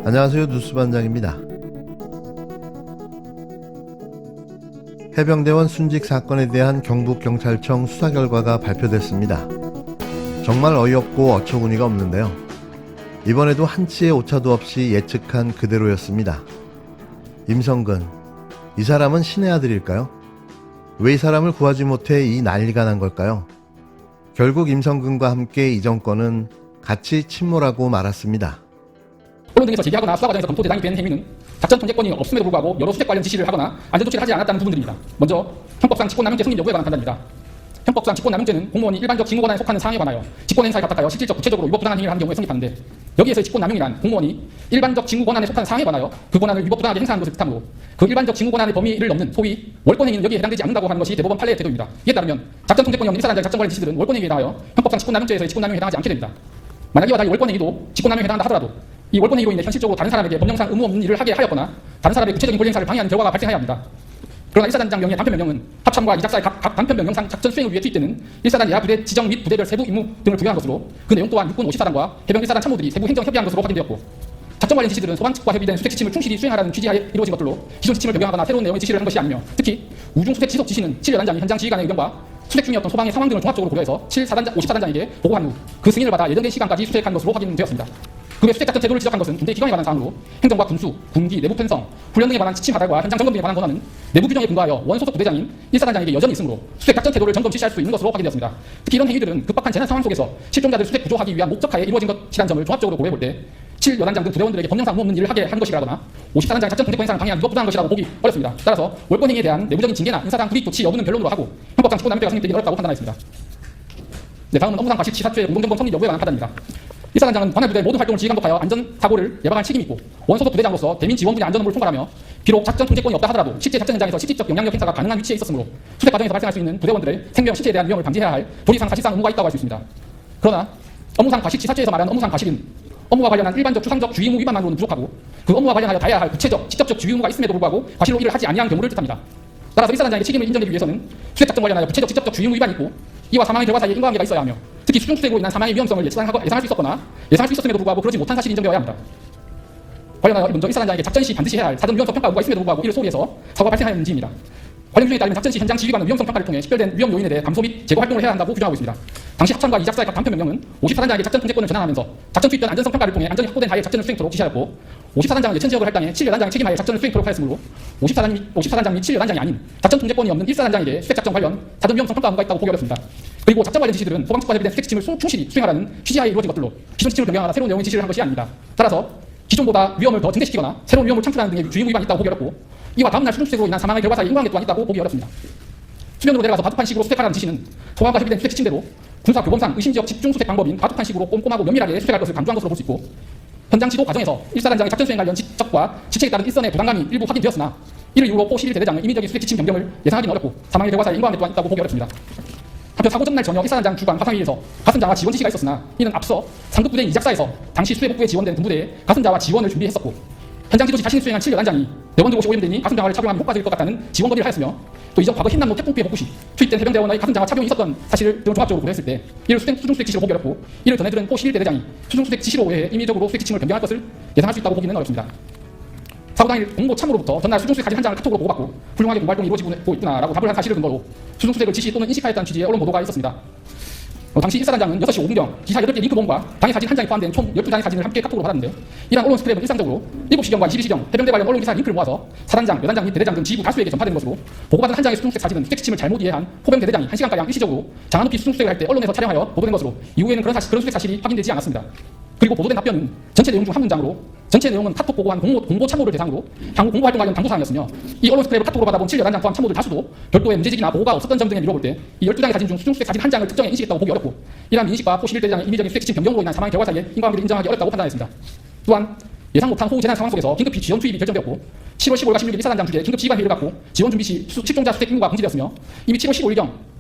안녕하세요. 뉴스반장입니다. 해병대원 순직 사건에 대한 경북경찰청 수사 결과가 발표됐습니다. 정말 어이없고 어처구니가 없는데요. 이번에도 한치의 오차도 없이 예측한 그대로였습니다. 임성근, 이 사람은 신의 아들일까요? 왜 이 사람을 구하지 못해 이 난리가 난 걸까요? 결국 임성근과 함께 이 정권은 같이 침몰하고 말았습니다. 언론 등에서 제기하거나 수사 과정에서 검토 대상이 된 행위는 작전 통제권이 없음에도 불구하고 여러 수색 관련 지시를 하거나 안전 조치를 하지 않았다는 부분들입니다. 먼저 형법상 직권남용죄 성립 여부에 관한 판단입니다. 형법상 직권남용죄는 공무원이 일반적 직무권한에 속하는 사항에 관하여 직권 행사에 합작하여 실질적 구체적으로 위법부당한 행위를 한 경우에 성립하는데, 여기에서의 직권남용이란 공무원이 일반적 직무권한에 속하는 사항에 관하여 그 권한을 위법부당하게 행사한 것을 뜻하므로 그 일반적 직무권한의 범위를 넘는 소위 월권 행위는 여기에 해당되지 않는다고 하는 것이 대법원 판례의 태도입니다. 이에 따르면 작전 통제권이 없는 일사단장의 작전 관련 지시들은 월권 행위에 대하여 형법상 직권남용죄에서의 직권남용에 해당하지 않게 됩니다. 만약 이와 달리 월권 행위도 직권남용에 해당한다 하더라도 이 월권 행위로 인해 현실적으로 다른 사람에게 법령상 의무 없는 일을 하게 하였거나 다른 사람의 구체적인 권리 행사를 방해하는 결과가 발생해야 합니다. 그러나 일사단장 명의 단편 명령은 합참과 이 작사의 각 단편 명령상 작전 수행을 위해 투입되는 일사단 예하 부대 지정 및 부대별 세부 임무 등을 부여한 것으로, 그 내용 또한 육군 54단과 해병 일사단 참모들이 세부 행정 협의한 것으로 확인되었고, 작전 관련 지시들은 소방 측과 협의된 수색 지침을 충실히 수행하라는 취지하에 이루어진 것들로 기존 지침을 변경하거나 새로운 내용의 지시를 한 것이 아니며, 특히 우중 수색 지속 지시는 7 여단장이 현장 지휘관의 의견과 수색 중이었던 소방의 상황 등을 종합적으로 고려해서 54단장에게 보고한 후 그 승인을 받아 예정된 시간까지 수색한 것으로 확인되었습니다. 그 외 수색 작전 제도를 지적한 것은 군대 기관에 관한 사항으로 행정과 군수, 군기, 내부 편성, 훈련 등에 관한 지침 하달과 현장 점검 등에 관한 권한은 내부 규정에 근거하여 원소속 부대장인 일사단장에게 여전히 있으므로 수색 작전 제도를 점검 실시할 수 있는 것으로 확인되었습니다. 특히 이런 행위들은 급박한 재난 상황 속에서 실종자들 수색 구조하기 위한 목적하에 이루어진 것이라는 점을 종합적으로 고려해볼 때 7 여단장 등 부대원들에게 법령상 의무 없는 일을 하게 한 것이라거나 54단장의 작전 통제권 행사를 방해한 위법부당한 것이라고 보기 어렵습니다. 따라서 월권 행위에 대한 내부적인 징계나 인사상 불이익 조치 여부는 변론으로 하고 형법상 직권남용죄가 성립되기 어렵다고 판단하였습니다. 네, 다음은 업무상 과실치 사죄 공동점검 성립 여부에 관한 판단입니다. 일사단장은 관할 부대의 모든 활동을 지휘 감독하여 안전사고를 예방할 책임이 있고, 원소속 부대장으로서 대민 지원 분야 안전 업무를 총괄하며 비록 작전 통제권이 없다 하더라도 실제 작전 현장에서 실질적 영향력 행사가 가능한 위치에 있었으므로 수색 과정에서 발생할 수 있는 부대원들의 생명, 신체에 대한 위험을 방지해야 할 도리상 사실상 의무가 있다고 할 수 있습니다. 그러나 업무상 과실치 사죄에서 말하는 업무상 과실은 업무와 관련한 일반적 추상적 주의 의무 위반만으로는 부족하고, 그 업무와 관련하여 다해야 할 구체적, 직접적 주의 의무가 있음에도 불구하고 과실로 일을 하지 아니한 경우를 뜻합니다. 따라서 일사단장에게 책임을 인정하기 위해서는 수색 작전 관련하여 구체적, 직접적 주의 의무 위반이 있고, 이와 사망의 결과 사이에 인과관계가 있어야 하며, 특히 수중수색으로 인한 사망의 위험성을 예상할 수 있었거나 예상할 수 있었음에도 불구하고 그러지 못한 사실이 인정되어야 합니다. 관련하여 먼저 일사단장에게 작전 시 반드시 해야 할 사전 위험성 평가 의무가 있음에도 불구하고 이를 소홀히해서 사고가 발생하였는지입니다. 관련 규정에 따르면 작전 시 현장 지휘관은 위험성 평가를 통해 식별된 위험 요인에 대해 감소 및 제거 활동을 해야 한다고 규정하고 있습니다. 당시 합참과 이 작사의 각 단편 명령은 54단장에게 작전 통제권을 전환하면서 작전 투입된 안전성 평가를 통해 안전이 확보된 하에 작전을 수행토록 지시하였고, 54단장은 예천 지역을 할당해 7여단장의 책임하에 작전을 수행토록 하였으므로 54단장 및 7여단장이 아닌 작전 통제권이 없는 1사단장에게 수색 작전 관련 사전 위험성 평가 의무가 있다고 보기 어렵습니다. 그리고 작전 관련 지시들은 소방 측과 협의된 수색 지침을 충실히 수행하라는 취지하에 이루어진 것들로 기존 지침을 변경하거나 새로운 내용의 지시를 한 것이 아닙니다. 따라서 기존보다 위험을 더 증대시키거나 새로운 위험을 창출하는 등의 주의 위반이 있다고 보기 어렵고, 이와 다음날 수중수색으로 인한 사망의 결과 사이에 인과관계 또한 있다고 보기 어렵습니다. 수면으로 내려가서 바둑판식으로 수색하라는 지시는 소방과 협의된 수색 지침대로 군사 교범상 의심지역 집중 수색 방법인 바둑판식으로 꼼꼼하고 면밀하게 수색할 것을 강조한 것으로 볼 수 있고, 현장 지도 과정에서 일사단장의 작전 수행 관련 지적과 지책에 따른 일선의 부담감이 일부 확인되었으나 이를 이유로 뽀 11대대장의 임의적인 수색 지침 변경을 예상하기는 어렵고 사망의 결과 사이에 인과관계 또한 있다고 보기 어렵습니다. 한편 사고 전날 저녁 일사단장 주관 화상회의에서 가슴자와 지원 지시가 있었으나, 이는 앞서 상급부대인 이작사에서 당시 수해복부에 지원된 군부대에 가슴자와 지원을 준비했었고, 현장 지도시 자신이 수행한 7여단장이 대원들 55명 되니 가슴장화를 착용하면 효과적일 것 같다는 지원 건의를 하였으며, 또 이전 과거 흰남노 태풍 피해 복구 시 투입된 해병대원의 가슴장화 착용이 있었던 사실 등을 종합적으로 고려했을 때 이를 수중수색 지시로 보기 어렵고, 이를 전해들은 뽀 11대대장이 수중수색 지시로 오해해 임의적으로 수색 지침을 변경할 것을 예상할 수 있다고 보기는 어렵습니다. 사고 당일 공모 참으로부터 전날 수중수색 사진 한 장을 카톡으로 보고받고 훌륭하게 공활동이 이루어지고 있구나라고 답을 한 사실을 근거로 수중수색을 지시 또는 인식하였다는 취지의 언론 보도가 있었습니다. 당시 일사단장은 6시 5분경 기사 8개 링크본과 당의 사진 한 장이 포함된 총 12장의 사진을 함께 카톡으로 받았는데, 이러한 언론 스크랩은 일상적으로 7시경과 22시경 해병대 관련 언론 기사 링크를 모아서 사단장, 여단장 및 대대장 등 지휘부 다수에게 전파되는 것으로, 보고받은 한 장의 수중수색 사진은 수색 지침을 잘못 이해한 포병 대대장이 1시간가량 일시적으로 장화 높이 수중수색을 할 때 언론에서 촬영하여 보도된 것으로, 이후에는 그런 수색 사실이 확인되지 않았습니다. 그리고 보도된 답변은 전체 내용 중 한 문장으로, 전체 내용은 카톡 보고한 공보 참모를 대상으로 향후 공보활동 관련 당부사항이었으며, 이 언론 스크랩을 카톡으로 받아본 7여단장 포함 참모들 다수도 별도의 문제제기나 보고가 없었던 점 등에 미뤄볼 때 이 12장의 사진 중 수중수색 사진 한 장을 특정해 인식했다고 보기 어렵고, 이러한 인식과 포 11대장의 임의적인 수색 지침 변경으로 인한 사망의 결과 사이에 인과관계를 인정하기 어렵다고 판단했습니다. 또한 예상 못한 호우 재난 상황 속에서 긴급히 지원 투입이 결정되었고, 7월 15일과 16일 일사단장 주재 긴급 지휘관 회의를 갖고 지원 준비 시 실종자 수색 임무가 공지되었으며, 이미 7월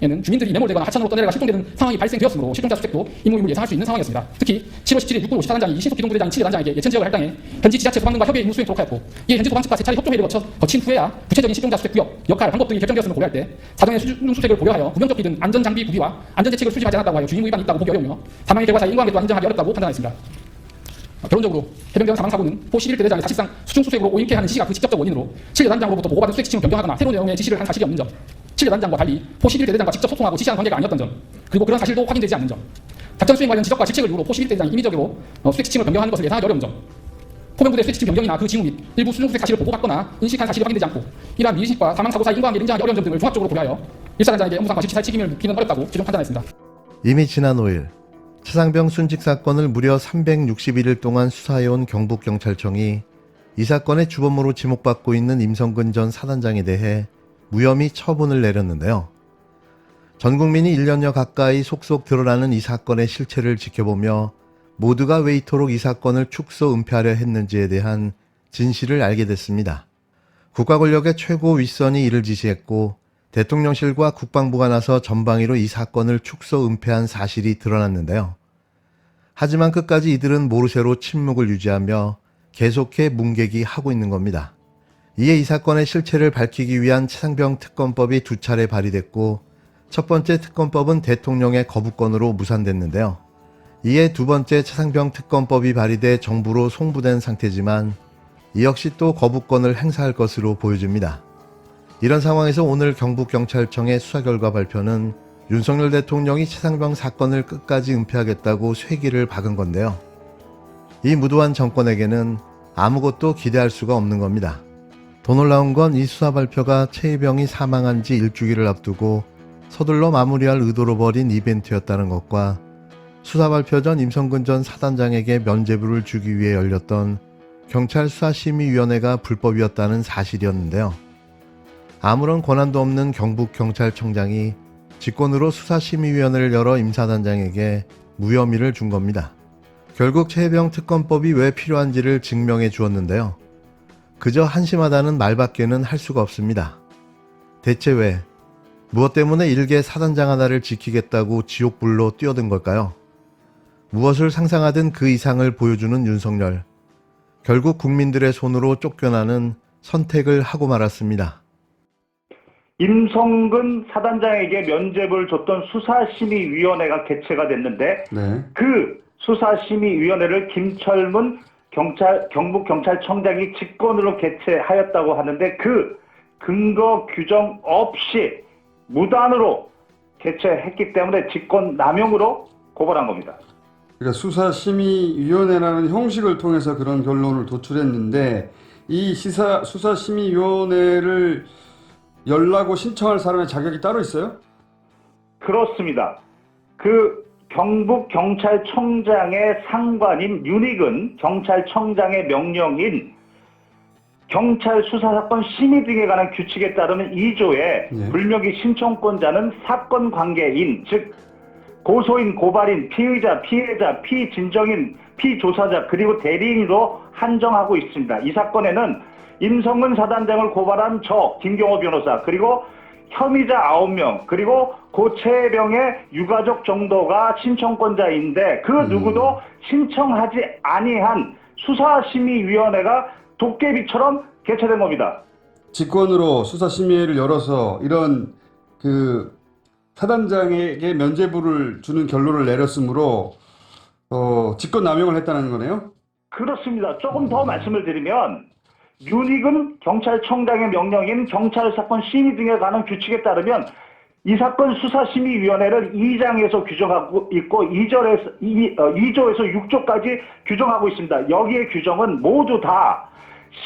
15일경에는 주민들이 매몰되거나 하천으로 떠내려가 실종되는 상황이 발생되었으므로 실종자 수색도 임무임을 예상할 수 있는 상황이었습니다. 특히 7월 17일 육군 54단장이 이신속 기동부대장 7여단장에게 예천 지역을 할당해 현지 지자체 소방등과 협의 임무 수행토록 하였고, 이에 현지 소방측과 세 차례 협조회의를 거친 후에야 구체적인 실종자 수색 구역, 역할, 방법 등이 결정되었음을 고려할 때 사전의 수중수색을 고려하여 구명조끼 등 안전장비 구비와 안전대책을 수집하지 않았다고 하여 주의 의무위반이 있다고 보기 어려우며 사망의 결과 사이 인과관계 또한 인정하기 어렵다고 판단하였습니다. 결론적으로 해병대원 사망 사고는 포 11대대장의 사실상 수중 수색으로 오인케 하는 지시가 그 직접적 원인으로 7여단장으로부터 보고받은 수색 지침을 변경하거나 새로운 내용의 지시를 한 사실이 없는 점, 7여단장과 달리 포 11대대장과 직접 소통하고 지시한 관계가 아니었던 점, 그리고 그런 사실도 확인되지 않는 점, 작전 수행 관련 지적과 질책을 이유로 포 11대장이 임의적으로 수색 지침을 변경하는 것을 예상하기 어려운 점, 포병부대 수색 지침 변경이나 그 징후 및 일부 수중 수색 사실을 보고받거나 인식한 사실이 확인되지 않고 이러한 미인식과 사망 사고 사이 인과관계를 인정하기 어려운 점 등을 종합적으로 고려하여 일사단장에게 업무상 과실치사의 책임을 묻기는 어렵다고 최종 판단했습니다. 이미 지난 5일 차상병 순직 사건을 무려 361일 동안 수사해온 경북경찰청이 이 사건의 주범으로 지목받고 있는 임성근 전 사단장에 대해 무혐의 처분을 내렸는데요. 전 국민이 1년여 가까이 속속 드러나는 이 사건의 실체를 지켜보며 모두가 왜 이토록 이 사건을 축소 은폐하려 했는지에 대한 진실을 알게 됐습니다. 국가 권력의 최고 윗선이 이를 지시했고 대통령실과 국방부가 나서 전방위로 이 사건을 축소 은폐한 사실이 드러났는데요. 하지만 끝까지 이들은 모르쇠로 침묵을 유지하며 계속해 문객이하고 있는 겁니다. 이에 이 사건의 실체를 밝히기 위한 차상병 특검법이 2차례 발의됐고 첫 번째 특검법은 대통령의 거부권으로 무산됐는데요. 이에 두 번째 차상병 특검법이 발의돼 정부로 송부된 상태지만 이 역시 또 거부권을 행사할 것으로 보여집니다. 이런 상황에서 오늘 경북경찰청의 수사 결과 발표는 윤석열 대통령이 차상병 사건을 끝까지 은폐하겠다고 쇠기를 박은 건데요. 이 무도한 정권에게는 아무것도 기대할 수가 없는 겁니다. 더 놀라운 건 이 수사 발표가 최희병이 사망한 지 일주기를 앞두고 서둘러 마무리할 의도로 벌인 이벤트였다는 것과 수사 발표 전 임성근 전 사단장에게 면죄부를 주기 위해 열렸던 경찰 수사심의위원회가 불법이었다는 사실이었는데요. 아무런 권한도 없는 경북경찰청장이 직권으로 수사심의위원회를 열어 임 사단장에게 무혐의를 준 겁니다. 결국 최혜병 특검법이 왜 필요한지를 증명해 주었는데요. 그저 한심하다는 말밖에는 할 수가 없습니다. 대체 왜, 무엇 때문에 일개 사단장 하나를 지키겠다고 지옥불로 뛰어든 걸까요? 무엇을 상상하든 그 이상을 보여주는 윤석열. 결국 국민들의 손으로 쫓겨나는 선택을 하고 말았습니다. 임성근 사단장에게 면죄부를 줬던 수사심의위원회가 개최가 됐는데 그 수사심의위원회를 김철문 경북경찰청장이 직권으로 개최하였다고 하는데 그 근거 규정 없이 무단으로 개최했기 때문에 직권 남용으로 고발한 겁니다. 그러니까 수사심의위원회라는 형식을 통해서 그런 결론을 도출했는데 이 수사심의위원회를 열라고 신청할 사람의 자격이 따로 있어요? 그렇습니다. 그 경북경찰청장의 상관인 윤익은 경찰청장의 명령인 경찰 수사사건 심의 등에 관한 규칙에 따르는 2조에 불명의 신청권자는 사건 관계인, 즉 고소인, 고발인, 피의자, 피해자, 피진정인, 피조사자 그리고 대리인으로 한정하고 있습니다. 이 사건에는 임성근 사단장을 고발한 저 김경호 변호사 그리고 혐의자 9명 그리고 고 최혜병의 유가족 정도가 신청권자인데 그 누구도 신청하지 아니한 수사심의위원회가 도깨비처럼 개최된 겁니다. 직권으로 수사심의회를 열어서 이런 그 사단장에게 면죄부를 주는 결론을 내렸으므로 직권 남용을 했다는 거네요? 그렇습니다. 조금 더 말씀을 드리면 윤익은 경찰청장의 명령인 경찰사건 심의 등에 관한 규칙에 따르면 이 사건 수사심의위원회를 2장에서 규정하고 있고 2조에서 6조까지 규정하고 있습니다. 여기에 규정은 모두 다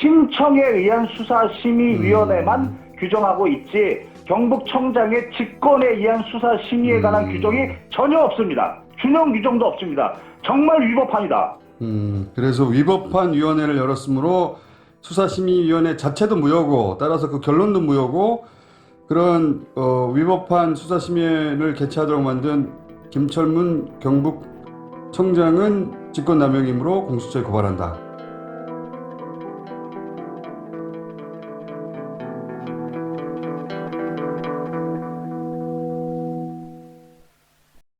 신청에 의한 수사심의위원회만 규정하고 있지 경북청장의 직권에 의한 수사심의에 관한 규정이 전혀 없습니다. 균형 규정도 없습니다. 정말 위법합니다. 그래서 위법한 위원회를 열었으므로 수사심의위원회 자체도 무효고 따라서 그 결론도 무효고 그런 위법한 수사심의회를 개최하도록 만든 김철문 경북청장은 직권남용이므로 공수처에 고발한다.